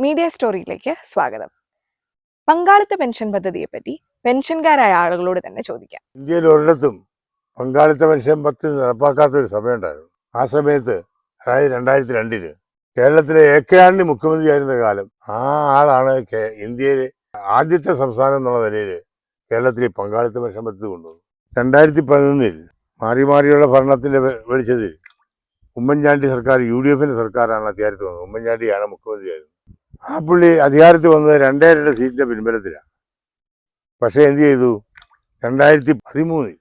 Media സ്റ്റോറിയിലേക്ക് സ്വാഗതം. പങ്കാളിത്ത pension പദ്ധതിയെപ്പറ്റി പെൻഷൻകാരായ ആളുകളോട് തന്നെ ചോദിക്കാം. ഇന്ത്യയിൽ ഒരിടത്തും പങ്കാളിത്ത പെൻഷൻ പദ്ധതി നടപ്പാക്കാത്തൊരു സമയമുണ്ടായിരുന്നു. ആ സമയത്ത്, അതായത് 2002 കേരളത്തിലെ AK ആന്റണി മുഖ്യമന്ത്രിയായിരുന്ന കാലം, ആ ആളാണ് ഇന്ത്യയിലെ ആദ്യത്തെ സംസ്ഥാനം എന്നുള്ള നിലയിൽ കേരളത്തിൽ പങ്കാളിത്ത പെൻഷൻ പദ്ധതി കൊണ്ടുവന്നു. 2011 മാറി മാറിയുള്ള ഭരണത്തിന്റെ വെളിച്ചത്തിൽ ഉമ്മൻചാണ്ടി സർക്കാർ, UDF സർക്കാരാണ് അധികാരത്തിൽ വന്നത്. ഉമ്മൻചാണ്ടിയാണ് മുഖ്യമന്ത്രിയായിരുന്നത്. ആ പുള്ളി അധികാരത്തിൽ വന്നത് 2 സീറ്റിന്റെ പിൻബലത്തിലാണ്. പക്ഷേ എന്ത് ചെയ്തു? 2013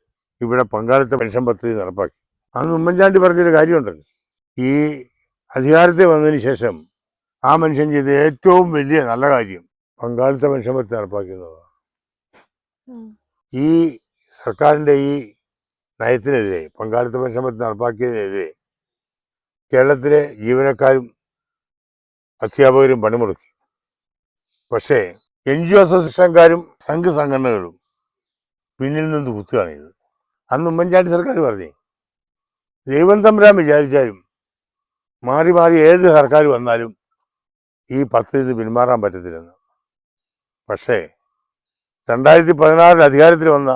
ഇവിടെ പങ്കാളിത്ത പെൻഷൻ പദ്ധതി നടപ്പാക്കി. അന്ന് ഉമ്മൻചാണ്ടി പറഞ്ഞൊരു കാര്യമുണ്ടല്ലോ, ഈ അധികാരത്തിൽ വന്നതിന് ശേഷം ആ മനുഷ്യൻ ചെയ്ത ഏറ്റവും വലിയ നല്ല കാര്യം പങ്കാളിത്ത പെൻഷൻ പദ്ധതി നടപ്പാക്കുന്നതാണ്. ഈ സർക്കാരിൻ്റെ ഈ നയത്തിനെതിരെ, പങ്കാളിത്ത പെൻഷൻ പദ്ധതി നടപ്പാക്കിയതിനെതിരെ കേരളത്തിലെ ജീവനക്കാരും അധ്യാപകരും പണിമുടക്കി. പക്ഷേ NGO അസോസിയേഷൻകാരും സംഘ സംഘടനകളും പിന്നിൽ നിന്ന് കുത്തുകയാണ് ചെയ്തത്. അന്ന് ഉമ്മൻചാണ്ടി സർക്കാർ പറഞ്ഞു, ദൈവം തമ്പുരാൻ വിചാരിച്ചാലും മാറി മാറി ഏത് സർക്കാർ വന്നാലും ഈ പദ്ധതി പിന്മാറാൻ പറ്റത്തില്ലെന്ന്. പക്ഷേ 2016 അധികാരത്തിൽ വന്ന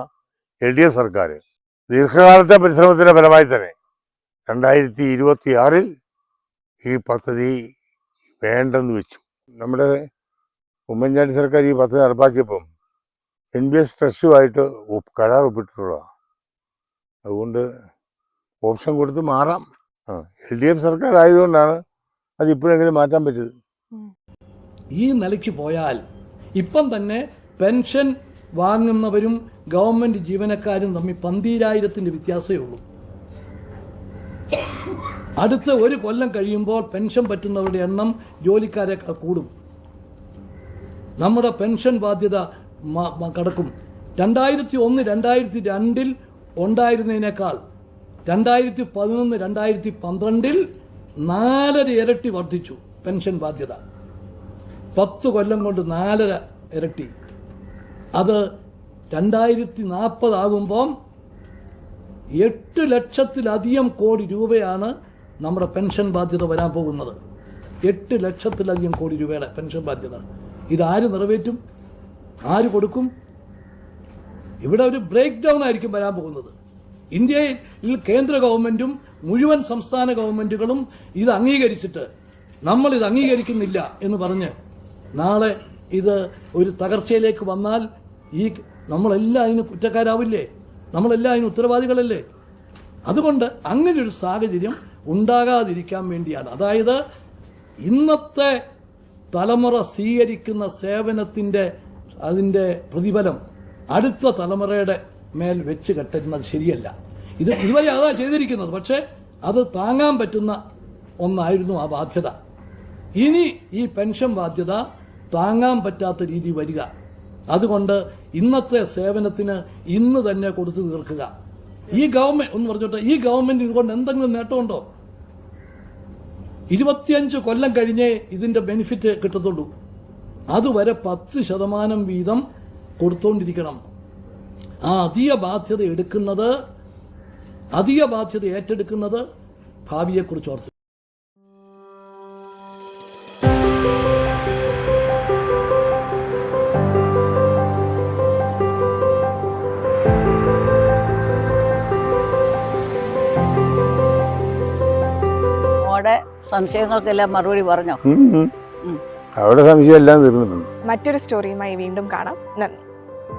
LDF സർക്കാർ ദീർഘകാലത്തെ പരിശ്രമത്തിൻ്റെ ഫലമായി തന്നെ 2026 ഈ പദ്ധതി വേണ്ടെന്ന് വെച്ചു. നമ്മുടെ ഉമ്മൻചാണ്ടി സർക്കാർ ഈ പദ്ധതി നടപ്പാക്കിയപ്പം NBS ട്രസ്റ്റുമായിട്ട് കരാർ ഒപ്പിട്ടിട്ടുള്ളതാണ്. അതുകൊണ്ട് ഓപ്ഷൻ കൊടുത്ത് മാറാം. LDF സർക്കാർ ആയതുകൊണ്ടാണ് അത് ഇപ്പോഴെങ്കിലും മാറ്റാൻ പറ്റിയത്. ഈ നിലയ്ക്ക് പോയാൽ ഇപ്പം തന്നെ പെൻഷൻ വാങ്ങുന്നവരും ഗവൺമെന്റ് ജീവനക്കാരും തമ്മിൽ 12,000 വ്യത്യാസമേ ഉള്ളൂ. അടുത്ത ഒരു കൊല്ലം കഴിയുമ്പോൾ പെൻഷൻ പറ്റുന്നവരുടെ എണ്ണം ജോലിക്കാരെക്കാൾ കൂടും. നമ്മുടെ പെൻഷൻ ബാധ്യത കടക്കും. 2001, 2002 ഉണ്ടായിരുന്നതിനേക്കാൾ 2011, 2012 4 ഇരട്ടി വർദ്ധിച്ചു പെൻഷൻ ബാധ്യത. 10 കൊല്ലം കൊണ്ട് 4 ഇരട്ടി. അത് 2040 ആകുമ്പം 8 ലക്ഷത്തിലധികം കോടി രൂപയാണ് നമ്മുടെ പെൻഷൻ ബാധ്യത വരാൻ പോകുന്നത്. 8 ലക്ഷത്തിലധികം കോടി രൂപയുടെ പെൻഷൻ ബാധ്യത. ഇതാര് നിറവേറ്റും? ആര് കൊടുക്കും? ഇവിടെ ഒരു ബ്രേക്ക് ഡൗൺ ആയിരിക്കും വരാൻ പോകുന്നത്. ഇന്ത്യയിൽ കേന്ദ്ര ഗവൺമെന്റും മുഴുവൻ സംസ്ഥാന ഗവൺമെന്റുകളും ഇത് അംഗീകരിച്ചിട്ട് നമ്മൾ ഇത് അംഗീകരിക്കുന്നില്ല എന്ന് പറഞ്ഞ് നാളെ ഇത് ഒരു തകർച്ചയിലേക്ക് വന്നാൽ നമ്മളെല്ലാം അതിന് കുറ്റക്കാരാവില്ലേ? നമ്മളെല്ലാം അതിന് ഉത്തരവാദികളല്ലേ? അതുകൊണ്ട് അങ്ങനെ ഒരു സാഹചര്യം ഉണ്ടാകാതിരിക്കാൻ വേണ്ടിയാണ്, അതായത് ഇന്നത്തെ തലമുറ സ്വീകരിക്കുന്ന സേവനത്തിന്റെ അതിന്റെ പ്രതിഫലം അടുത്ത തലമുറയുടെ മേൽ വെച്ച് കെട്ടുന്നത് ശരിയല്ല. ഇതുവരെ അതാ ചെയ്തിരിക്കുന്നത്. പക്ഷെ അത് താങ്ങാൻ പറ്റുന്ന ഒന്നായിരുന്നു ആ ബാധ്യത. ഇനി ഈ പെൻഷൻ ബാധ്യത താങ്ങാൻ പറ്റാത്ത രീതി വരിക. അതുകൊണ്ട് ഇന്നത്തെ സേവനത്തിന് ഇന്ന് തന്നെ കൊടുത്തു തീർക്കുക. ഈ ഗവൺമെന്റ് ഒന്ന് പറഞ്ഞോട്ടെ, ഈ ഗവൺമെന്റ് ഇതുകൊണ്ട് എന്തെങ്കിലും നേട്ടമുണ്ടോ? 25 കൊല്ലം കഴിഞ്ഞേ ഇതിന്റെ ബെനിഫിറ്റ് കിട്ടത്തുള്ളൂ. അതുവരെ 10% വീതം കൊടുത്തോണ്ടിരിക്കണം. ആ അധിക ബാധ്യത ഏറ്റെടുക്കുന്നത് ഭാവിയെക്കുറിച്ച് ഓർത്ത്. സംശയങ്ങൾക്കെല്ലാം മറുപടി പറഞ്ഞോ? അവിടെ സംശയം എല്ലാം തീർന്നിട്ടുണ്ട്. മറ്റൊരു സ്റ്റോറിയുമായി വീണ്ടും കാണാം. നന്ദി.